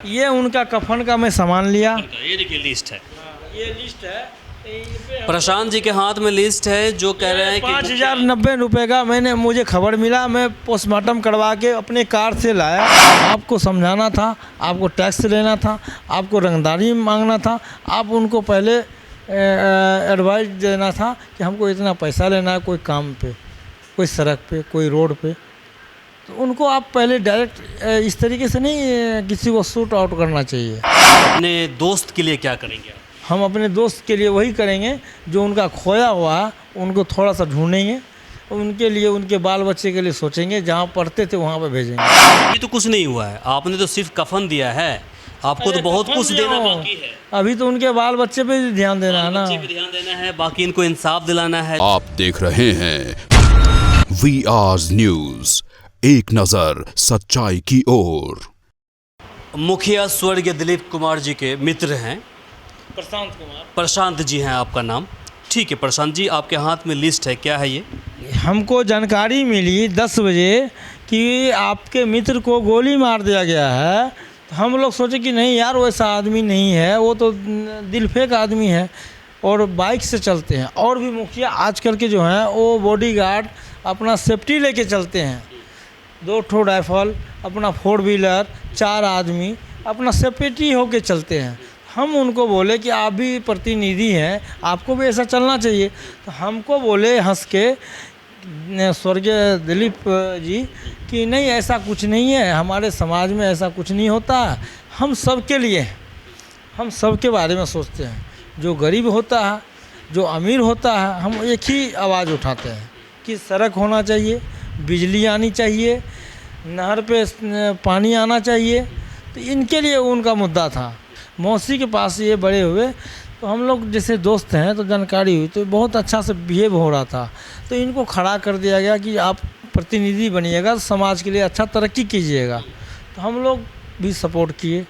ये उनका कफन का मैं सामान लिया। ये देखिए लिस्ट है, ये लिस्ट है। प्रशांत जी के हाथ में लिस्ट है जो कह रहे हैं कि 5,090 का मैंने मुझे खबर मिला, मैं पोस्टमार्टम करवा के अपने कार से लाया। आपको समझाना था, आपको टैक्स लेना था, आपको रंगदारी मांगना था, आप उनको पहले एडवाइस देना था कि हमको इतना पैसा लेना है कोई काम पे, कोई सड़क पे, कोई रोड पे। तो उनको आप पहले डायरेक्ट इस तरीके से नहीं किसी को शूट आउट करना चाहिए। अपने दोस्त के लिए क्या करेंगे आप? हम अपने दोस्त के लिए वही करेंगे जो उनका खोया हुआ है, उनको थोड़ा सा ढूंढेंगे, उनके लिए, उनके बाल बच्चे के लिए सोचेंगे, जहाँ पढ़ते थे वहाँ पे भेजेंगे। अभी तो कुछ नहीं हुआ है, आपने तो सिर्फ कफन दिया है, आपको तो बहुत कुछ देना बाकी है। अभी तो उनके बाल बच्चे पे भी ध्यान देना है ना, बच्चे पे ध्यान देना है, बाकी इनको इंसाफ दिलाना है। आप देख रहे हैं VR न्यूज, एक नजर सच्चाई की ओर। मुखिया स्वर्गीय दिलीप कुमार जी के मित्र हैं, प्रशांत कुमार। प्रशांत जी हैं आपका नाम, ठीक है। प्रशांत जी, आपके हाथ में लिस्ट है, क्या है ये? हमको जानकारी मिली 10 बजे कि आपके मित्र को गोली मार दिया गया है। तो हम लोग सोचे कि नहीं यार, वैसा आदमी नहीं है, वो तो दिलफेक आदमी है और बाइक से चलते हैं। और भी मुखिया आजकल के जो हैं वो बॉडीगार्ड अपना सेफ्टी लेके चलते हैं, 2 ठो राइफल, अपना 4 व्हीलर, 4 आदमी अपना सेफ्टी होके चलते हैं। हम उनको बोले कि आप भी प्रतिनिधि हैं, आपको भी ऐसा चलना चाहिए। तो हमको बोले हंस के स्वर्गीय दिलीप जी कि नहीं, ऐसा कुछ नहीं है, हमारे समाज में ऐसा कुछ नहीं होता, हम सब के लिए हैं, हम सब के बारे में सोचते हैं। जो गरीब होता है, जो अमीर होता है, हम एक ही आवाज़ उठाते हैं कि सड़क होना चाहिए, बिजली आनी चाहिए, नहर पे पानी आना चाहिए। तो इनके लिए उनका मुद्दा था। मौसी के पास ये बड़े हुए तो हम लोग जैसे दोस्त हैं, तो जानकारी हुई तो बहुत अच्छा से बिहेव हो रहा था। तो इनको खड़ा कर दिया गया कि आप प्रतिनिधि बनिएगा, समाज के लिए अच्छा तरक्की कीजिएगा। तो हम लोग भी सपोर्ट किए,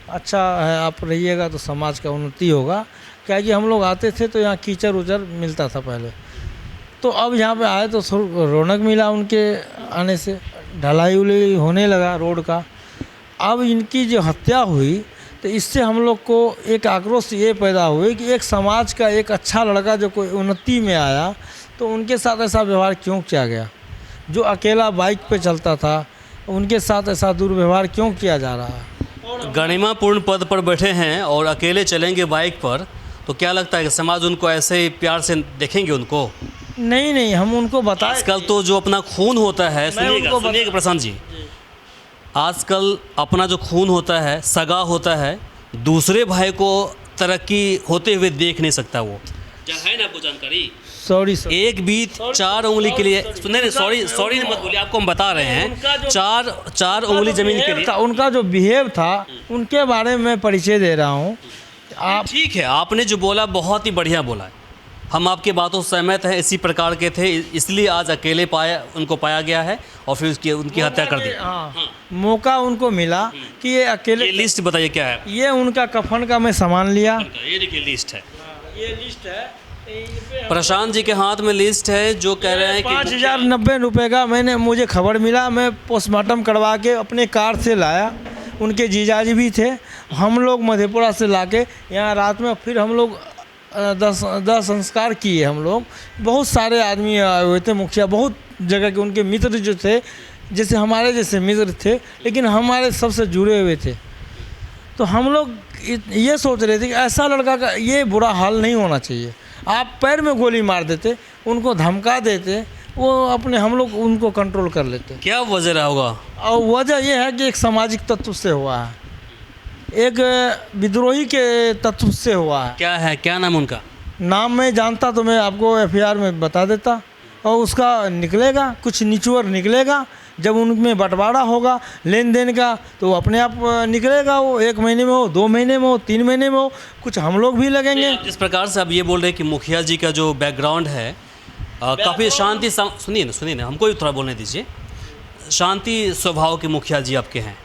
अच्छा है आप रहिएगा तो समाज का उन्नति होगा। क्या कि हम लोग आते थे तो यहाँ कीचड़ उचड़ मिलता था पहले, तो अब यहाँ पे आए तो रौनक मिला उनके आने से, ढलाई उलाई होने लगा रोड का। अब इनकी जो हत्या हुई तो इससे हम लोग को एक आक्रोश ये पैदा हुई कि एक समाज का एक अच्छा लड़का जो कोई उन्नति में आया तो उनके साथ ऐसा व्यवहार क्यों किया गया। जो अकेला बाइक पे चलता था उनके साथ ऐसा दुर्व्यवहार क्यों किया जा रहा है। गरिमापूर्ण पद पर बैठे हैं और अकेले चलेंगे बाइक पर, तो क्या लगता है कि समाज उनको ऐसे ही प्यार से देखेंगे उनको? नहीं, हम उनको बताएं। आजकल तो जो अपना खून होता है, सुनिएगा प्रशांत जी, आजकल अपना जो खून होता है, सगा होता है, दूसरे भाई को तरक्की होते हुए देख नहीं सकता। वो है ना, आपको जानकारी? सॉरी एक बीत 4 उंगली के लिए, नहीं सॉरी मत बोलिए, आपको हम बता रहे हैं, चार उंगली जमीन के लिए उनका जो बिहेव था उनके बारे में परिचय दे रहा हूँ। आप ठीक है, आपने जो बोला बहुत ही बढ़िया बोला है, हम आपकी बातों से सहमत हैं। इसी प्रकार के थे, इसलिए आज अकेले उनको पाया गया है और फिर उनकी हत्या कर दी। हाँ, मौका उनको मिला कि ये अकेले। ये लिस्ट बताइए क्या है? ये उनका कफन का मैं सामान लिया। ये देखिए लिस्ट है, ये लिस्ट है। प्रशांत जी के हाथ में लिस्ट है जो कह रहे हैं कि 5,090 का मैंने मुझे खबर मिला, मैं पोस्टमार्टम करवा के अपने कार से लाया। उनके जीजाजी भी थे, हम लोग मधेपुरा से लाके यहाँ रात में फिर हम लोग 10 संस्कार किए। हम लोग बहुत सारे आदमी आए हुए थे, मुखिया बहुत जगह के, उनके मित्र जो थे, जैसे हमारे जैसे मित्र थे लेकिन हमारे सबसे जुड़े हुए थे। तो हम लोग ये सोच रहे थे कि ऐसा लड़का का ये बुरा हाल नहीं होना चाहिए। आप पैर में गोली मार देते, उनको धमका देते, वो अपने, हम लोग उनको कंट्रोल कर लेते। क्या वजह रहा होगा? और वजह यह है कि एक सामाजिक तत्व से हुआ है, एक विद्रोही के तत्व से हुआ है। क्या है, क्या नाम उनका? नाम मैं जानता तो मैं आपको FIR में बता देता, और उसका निकलेगा, कुछ निचोड़ निकलेगा। जब उनमें बंटवारा होगा लेन देन का तो अपने आप निकलेगा। वो 1 महीने में हो, 2 महीने में हो, 3 महीने में हो, कुछ हम लोग भी लगेंगे। जिस प्रकार से आप ये बोल रहे हैं कि मुखिया जी का जो बैकग्राउंड है काफ़ी शांति, सुनिए ना, हमको भी थोड़ा बोलने दीजिए। शांति स्वभाव के मुखिया जी आपके हैं,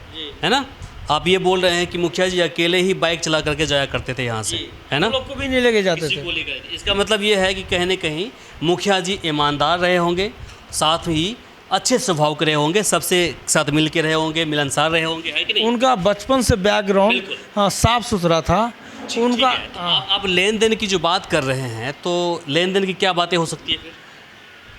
है ना? आप ये बोल रहे हैं कि मुखिया जी अकेले ही बाइक चला करके जाया करते थे यहाँ से, है ना? लोग को भी नहीं लेके जाते थे। इसका मतलब ये है कि कहीं न कहीं मुखिया जी ईमानदार रहे होंगे, साथ ही अच्छे स्वभाव के रहे होंगे, सबसे साथ मिल के रहे होंगे, मिलनसार रहे होंगे, है कि नहीं? उनका बचपन से बैकग्राउंड बिल्कुल। हाँ साफ सुथरा था उनका। ठीक है, तो आप लेन देन की जो बात कर रहे हैं, तो लेन देन की क्या बातें हो सकती है फिर?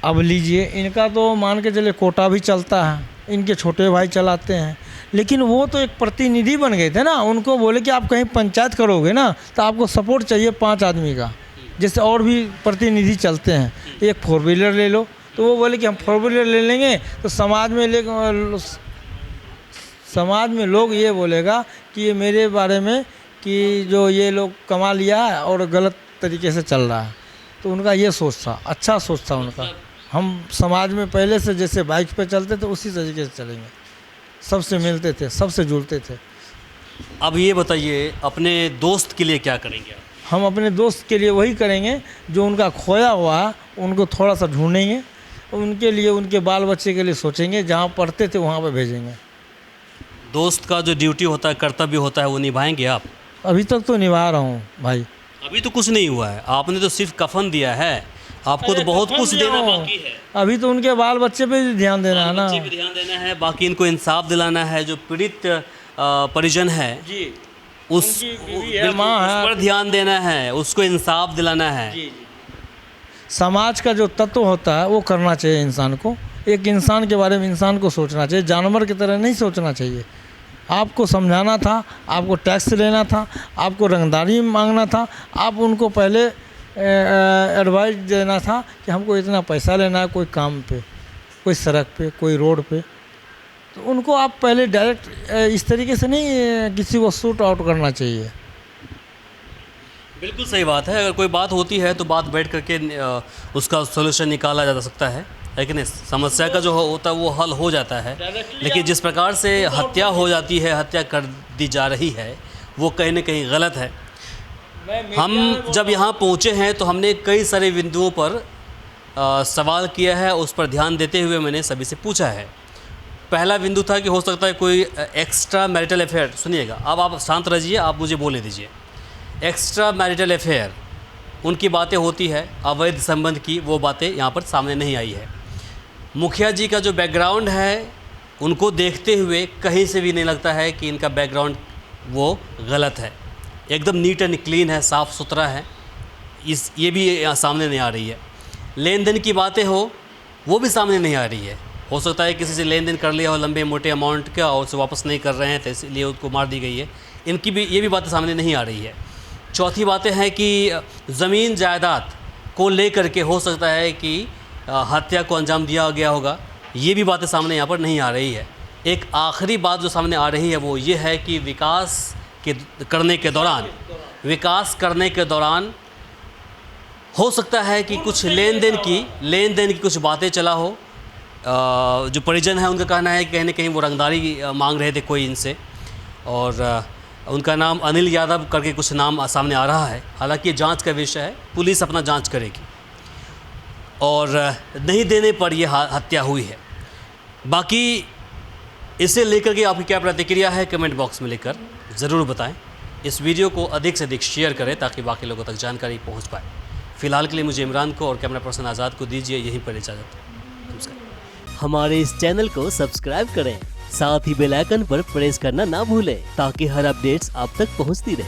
अब लीजिए, इनका तो मान के चले कोटा भी चलता है, इनके छोटे भाई चलाते हैं, लेकिन वो तो एक प्रतिनिधि बन गए थे ना। उनको बोले कि आप कहीं पंचायत करोगे ना तो आपको सपोर्ट चाहिए 5 आदमी का, जैसे और भी प्रतिनिधि चलते हैं, एक 4 व्हीलर ले लो। तो वो बोले कि हम 4 व्हीलर ले लेंगे तो समाज में लोग ये बोलेगा कि ये मेरे बारे में कि जो ये लोग कमा लिया है और गलत तरीके से चल रहा है। तो उनका ये सोच था, अच्छा सोच था उनका। हम समाज में पहले से जैसे बाइक पे चलते थे उसी तरीके से चलेंगे, सबसे मिलते थे, सबसे जुड़ते थे। अब ये बताइए, अपने दोस्त के लिए क्या करेंगे आप? हम अपने दोस्त के लिए वही करेंगे जो उनका खोया हुआ है, उनको थोड़ा सा ढूंढेंगे, उनके लिए, उनके बाल बच्चे के लिए सोचेंगे, जहाँ पढ़ते थे वहाँ पे भेजेंगे। दोस्त का जो ड्यूटी होता है, कर्तव्य होता है, वो निभाएंगे आप? अभी तक तो निभा रहा हूँ भाई। अभी तो कुछ नहीं हुआ है, आपने तो सिर्फ कफन दिया है, आपको तो बहुत कुछ देना बाकी है। अभी तो उनके बाल बच्चे पे भी ध्यान देना है ना। बच्चे पे ध्यान देना है, बाकी इनको इंसाफ दिलाना है। जो पीड़ित परिजन है जी, उस उनकी बीवी है, बिल्कुल, माँ उस है। पर ध्यान देना है, उसको इंसाफ दिलाना है। समाज का जो तत्व होता है वो करना चाहिए इंसान को। एक इंसान के बारे में इंसान को सोचना चाहिए, जानवर की तरह नहीं सोचना चाहिए। आपको समझाना था, आपको टैक्स लेना था, आपको रंगदारी मांगना था, आप उनको पहले एडवाइस देना था कि हमको इतना पैसा लेना है कोई काम पे, कोई सड़क पे, कोई रोड पे। तो उनको आप पहले डायरेक्ट इस तरीके से नहीं किसी को शूट आउट करना चाहिए। बिल्कुल सही बात है। अगर कोई बात होती है तो बात बैठ करके उसका सोल्यूशन निकाला जा सकता है, लेकिन इस समस्या का जो होता है वो हल हो जाता है। लेकिन जिस प्रकार से हत्या हो जाती है, हत्या कर दी जा रही है, वो कहीं ना कहीं गलत है। हम जब यहाँ पहुँचे हैं तो हमने कई सारे बिंदुओं पर सवाल किया है, उस पर ध्यान देते हुए मैंने सभी से पूछा है। पहला बिंदु था कि हो सकता है कोई एक्स्ट्रा मैरिटल अफेयर। सुनिएगा, अब आप शांत रहिए, आप मुझे बोलने दीजिए। एक्स्ट्रा मैरिटल अफेयर, उनकी बातें होती है, अवैध संबंध की, वो बातें यहाँ पर सामने नहीं आई है। मुखिया जी का जो बैकग्राउंड है, उनको देखते हुए कहीं से भी नहीं लगता है कि इनका बैकग्राउंड वो गलत है। एकदम नीट एंड क्लीन है, साफ़ सुथरा है। ये भी यहाँ सामने नहीं आ रही है। लेन देन की बातें हो, वो भी सामने नहीं आ रही है। हो सकता है किसी से लेन देन कर लिया हो लंबे मोटे अमाउंट का और उसे वापस नहीं कर रहे हैं, तो इसलिए उसको मार दी गई है। इनकी भी ये भी बातें सामने नहीं आ रही है। चौथी बातें हैं कि ज़मीन जायदाद को लेकर के हो सकता है कि हत्या को अंजाम दिया गया होगा। ये भी बातें सामने यहाँ पर नहीं आ रही है। एक आखिरी बात जो सामने आ रही है वो ये है कि विकास करने के दौरान हो सकता है कि कुछ लेन देन की कुछ बातें चला हो। जो परिजन है उनका कहना है कि कहीं ना कहीं वो रंगदारी मांग रहे थे कोई इनसे, और उनका नाम अनिल यादव करके कुछ नाम सामने आ रहा है। हालांकि ये जांच का विषय है, पुलिस अपना जांच करेगी, और नहीं देने पर ये हत्या हुई है। बाकी इसे लेकर के आपकी क्या प्रतिक्रिया है, कमेंट बॉक्स में लिखकर ज़रूर बताएं। इस वीडियो को अधिक से अधिक शेयर करें ताकि बाकी लोगों तक जानकारी पहुंच पाए। फ़िलहाल के लिए मुझे इमरान को और कैमरा पर्सन आज़ाद को दीजिए यहीं पर इजाज़त। नमस्कार। हमारे इस चैनल को सब्सक्राइब करें, साथ ही बेल आइकन पर प्रेस करना ना भूलें ताकि हर अपडेट्स आप तक पहुंचती रहे।